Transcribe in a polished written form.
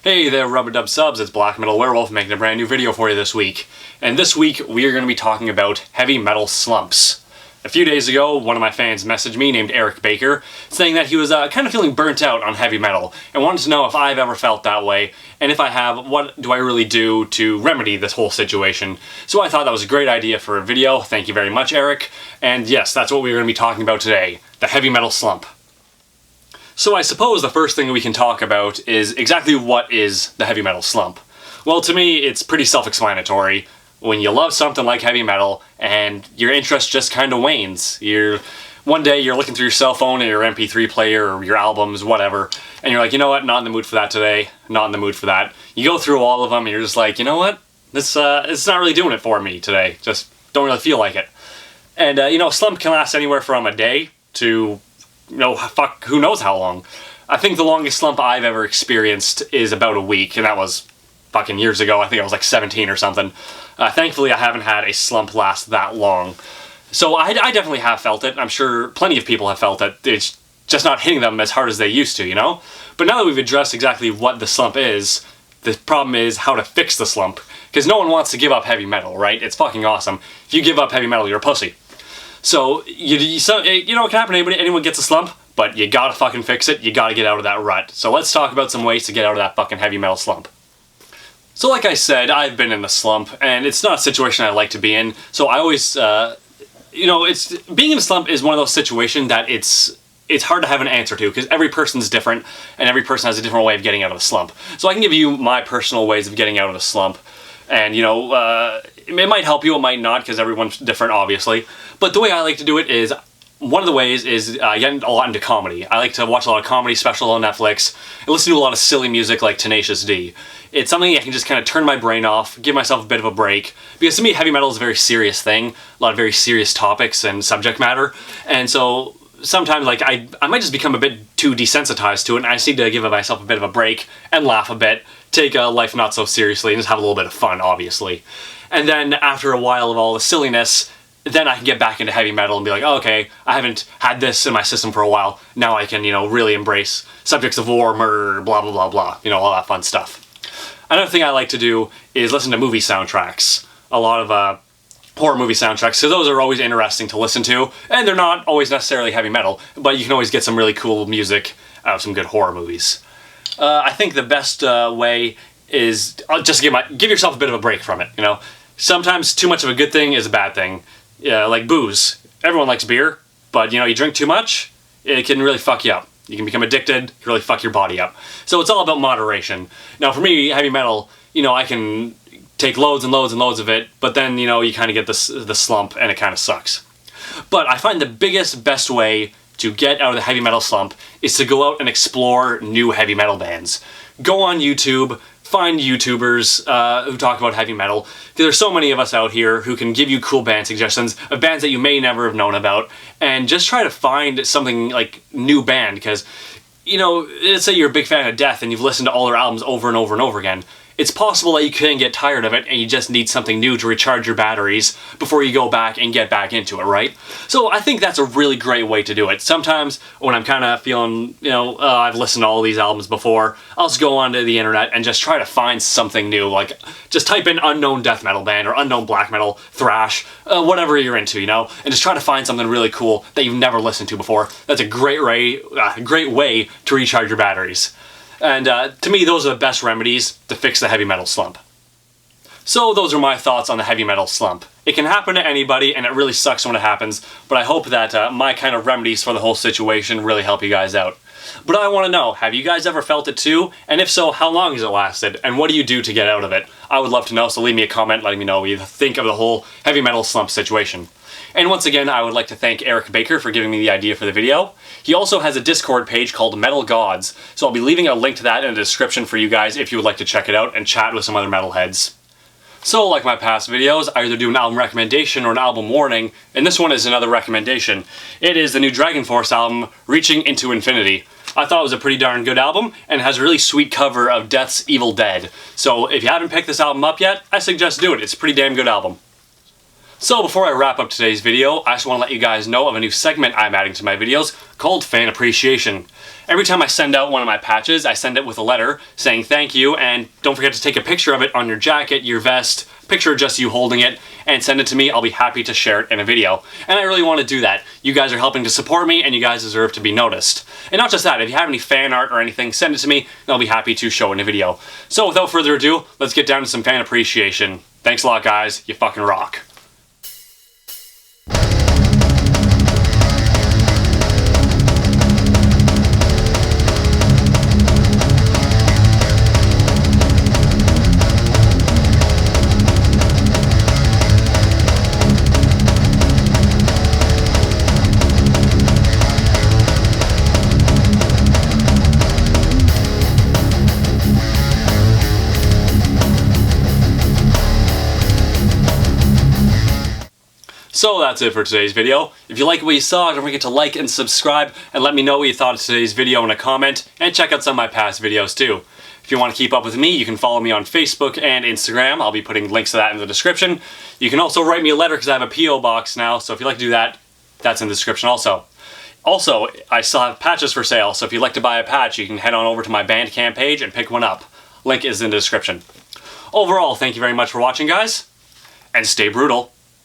Hey there, Rub-a-Dub subs, it's Blackmetalwerewolf making a brand new video for you this week. And this week, we are going to be talking about heavy metal slumps. A few days ago, one of my fans messaged me, named Eric Baker, saying that he was kind of feeling burnt out on heavy metal, and wanted to know if I've ever felt that way, and if I have, what do I really do to remedy this whole situation. So I thought that was a great idea for a video. Thank you very much, Eric. And yes, that's what we're going to be talking about today, the heavy metal slump. So I suppose the first thing we can talk about is exactly what is the heavy metal slump. Well, to me, it's pretty self-explanatory. When you love something like heavy metal, and your interest just kind of wanes. One day you're looking through your cell phone and your MP3 player or your albums, whatever, and you're like, you know what, not in the mood for that today, not in the mood for that. You go through all of them and you're just like, you know what, it's not really doing it for me today, just don't really feel like it. And, a slump can last anywhere from a day to, who knows how long. I think the longest slump I've ever experienced is about a week, and that was fucking years ago. I think I was like 17 or something. Thankfully, I haven't had a slump last that long. So I definitely have felt it. I'm sure plenty of people have felt it. It's just not hitting them as hard as they used to, But now that we've addressed exactly what the slump is, the problem is how to fix the slump. Because no one wants to give up heavy metal, right? It's fucking awesome. If you give up heavy metal, you're a pussy. So, it can happen to anybody. Anyone gets a slump, but you gotta fucking fix it. You gotta get out of that rut. So let's talk about some ways to get out of that fucking heavy metal slump. So like I said, I've been in a slump, and it's not a situation I like to be in. So I always, being in a slump is one of those situations that it's hard to have an answer to, because every person's different, and every person has a different way of getting out of a slump. So I can give you my personal ways of getting out of a slump, and it might help you, it might not, because everyone's different, obviously. But the way I like to do it is, one of the ways is getting a lot into comedy. I like to watch a lot of comedy specials on Netflix, and listen to a lot of silly music like Tenacious D. It's something I can just kind of turn my brain off, give myself a bit of a break, because to me heavy metal is a very serious thing, a lot of very serious topics and subject matter, and so sometimes I might just become a bit too desensitized to it, and I just need to give myself a bit of a break and laugh a bit, take life not so seriously, and just have a little bit of fun, obviously. And then after a while of all the silliness, then I can get back into heavy metal and be like, oh, okay, I haven't had this in my system for a while, now I can, really embrace subjects of war, murder, blah, blah, blah, blah, all that fun stuff. Another thing I like to do is listen to movie soundtracks. A lot of horror movie soundtracks, so those are always interesting to listen to, and they're not always necessarily heavy metal, but you can always get some really cool music out of some good horror movies. I think the best way is just give yourself a bit of a break from it, Sometimes too much of a good thing is a bad thing. Like booze. Everyone likes beer, but you drink too much, it can really fuck you up. You can become addicted, can really fuck your body up. So it's all about moderation. Now for me, heavy metal, I can take loads and loads and loads of it, but then, you kind of get the slump, and it kind of sucks. But I find the best way to get out of the heavy metal slump is to go out and explore new heavy metal bands. Go on YouTube, find YouTubers who talk about heavy metal. There's so many of us out here who can give you cool band suggestions of bands that you may never have known about, and just try to find something like new band, because, let's say you're a big fan of Death and you've listened to all their albums over and over and over again. It's possible that you can get tired of it and you just need something new to recharge your batteries before you go back and get back into it, right? So I think that's a really great way to do it. Sometimes when I'm kind of feeling, I've listened to all these albums before, I'll just go onto the internet and just try to find something new. Like, just type in unknown death metal band or unknown black metal, thrash, whatever you're into, and just try to find something really cool that you've never listened to before. That's a great way to recharge your batteries. And to me, those are the best remedies to fix the heavy metal slump. So those are my thoughts on the heavy metal slump. It can happen to anybody, and it really sucks when it happens, but I hope that my kind of remedies for the whole situation really help you guys out. But I want to know, have you guys ever felt it too? And if so, how long has it lasted? And what do you do to get out of it? I would love to know, so leave me a comment letting me know what you think of the whole heavy metal slump situation. And once again, I would like to thank Eric Baker for giving me the idea for the video. He also has a Discord page called Metal Gods, so I'll be leaving a link to that in the description for you guys if you would like to check it out and chat with some other metalheads. So, like my past videos, I either do an album recommendation or an album warning, and this one is another recommendation. It is the new Dragonforce album, Reaching Into Infinity. I thought it was a pretty darn good album, and it has a really sweet cover of Death's Evil Dead. So if you haven't picked this album up yet, I suggest do it. It's a pretty damn good album. So before I wrap up today's video, I just want to let you guys know of a new segment I'm adding to my videos called Fan Appreciation. Every time I send out one of my patches, I send it with a letter saying thank you, and don't forget to take a picture of it on your jacket, your vest, picture of just you holding it, and send it to me. I'll be happy to share it in a video. And I really want to do that. You guys are helping to support me, and you guys deserve to be noticed. And not just that, if you have any fan art or anything, send it to me, and I'll be happy to show it in a video. So without further ado, let's get down to some fan appreciation. Thanks a lot, guys. You fucking rock. So that's it for today's video. If you like what you saw, don't forget to like and subscribe, and let me know what you thought of today's video in a comment, and check out some of my past videos too. If you want to keep up with me, you can follow me on Facebook and Instagram. I'll be putting links to that in the description. You can also write me a letter because I have a P.O. box now, so if you'd like to do that, that's in the description also. Also, I still have patches for sale, so if you'd like to buy a patch, you can head on over to my Bandcamp page and pick one up. Link is in the description. Overall, thank you very much for watching, guys, and stay brutal.